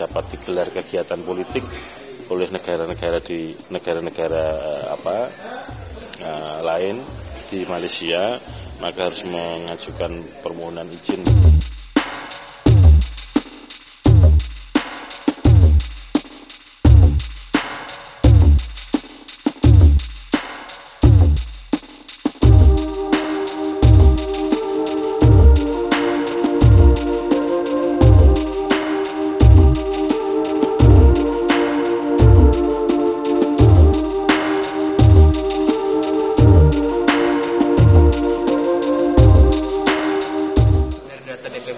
dapat digelar kegiatan politik oleh negara-negara lain di Malaysia, maka harus mengajukan permohonan izin.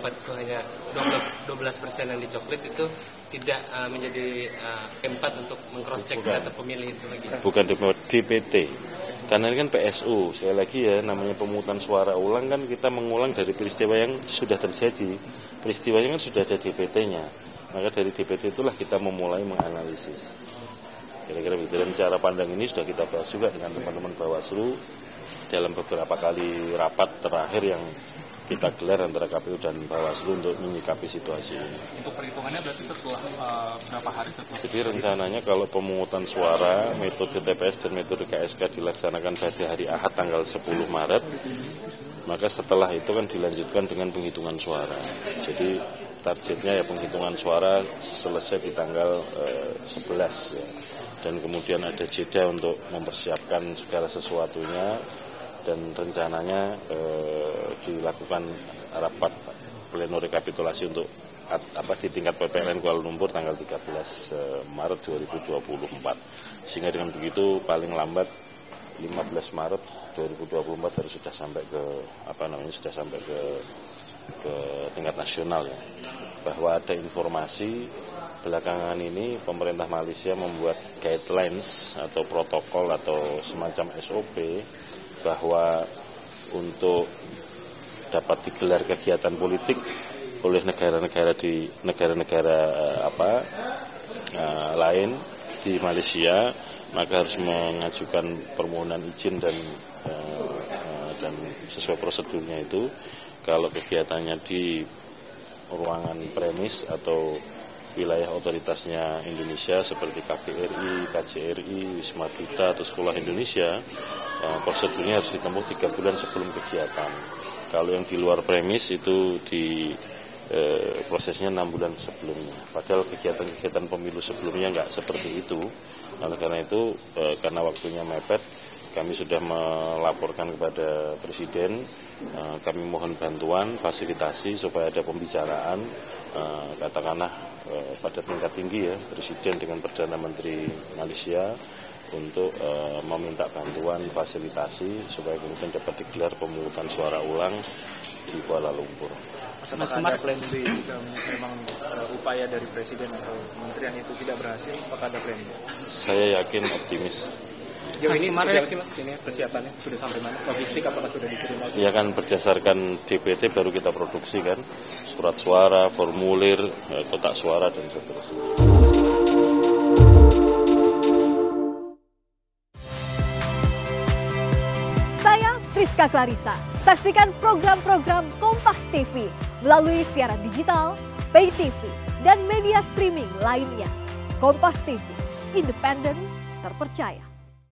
Itu hanya 12% yang dicoklit, itu tidak menjadi P4 untuk meng-cross-check data pemilih itu lagi. Bukan DPT, karena ini kan PSU. Sekali lagi ya, namanya pemungutan suara ulang kan kita mengulang dari peristiwa yang sudah terjadi. Peristiwanya kan sudah ada DPT-nya, maka dari DPT itulah kita memulai menganalisis. Kira-kira begitu. Dan cara pandang ini sudah kita bahas juga dengan teman-teman Bawaslu dalam beberapa kali rapat terakhir yang kita gelar antara KPU dan Bawaslu untuk menyikapi situasi ini. Untuk perhitungannya berarti setelah berapa hari setelah? Jadi rencananya kalau pemungutan suara, metode TPS dan metode KSK dilaksanakan pada hari Ahad tanggal 10 Maret, maka setelah itu kan dilanjutkan dengan penghitungan suara. Jadi targetnya ya penghitungan suara selesai di tanggal 11 ya. Dan kemudian ada jeda untuk mempersiapkan segala sesuatunya. Dan rencananya dilakukan rapat pleno rekapitulasi untuk di tingkat PPLN Kuala Lumpur tanggal 13 Maret 2024. Sehingga dengan begitu paling lambat 15 Maret 2024 harus sudah sampai ke tingkat nasional ya. Bahwa ada informasi belakangan ini pemerintah Malaysia membuat guidelines atau protokol atau semacam SOP bahwa untuk dapat digelar kegiatan politik oleh negara-negara lain di Malaysia, maka harus mengajukan permohonan izin dan sesuai prosedurnya itu. Kalau kegiatannya di ruangan premis atau wilayah otoritasnya Indonesia seperti KBRI, KJRI, Wisma Duta atau Sekolah Indonesia, prosedurnya harus ditempuh 3 bulan sebelum kegiatan. Kalau yang di luar premis itu prosesnya 6 bulan sebelumnya. Padahal kegiatan-kegiatan pemilu sebelumnya nggak seperti itu. Oleh karena itu, karena waktunya mepet, kami sudah melaporkan kepada Presiden, kami mohon bantuan, fasilitasi supaya ada pembicaraan, katakanlah pada tingkat tinggi ya, Presiden dengan Perdana Menteri Malaysia untuk meminta bantuan fasilitasi supaya kemudian dapat digelar pemungutan suara ulang di Kuala Lumpur. Mas, kemarin plan B jika memang upaya dari Presiden atau Kementerian itu tidak berhasil, apakah ada plan B? Saya yakin optimis. Sejauh ini seperti apa sih Mas? Ini persiapannya sudah sampai mana? Logistik apakah sudah dikirim lagi? Ya kan berdasarkan DPT baru kita produksi kan, surat suara, formulir, kotak suara dan seterusnya. Saya Priska Clarissa. Saksikan program-program Kompas TV melalui siaran digital, pay TV, dan media streaming lainnya. Kompas TV, independen, terpercaya.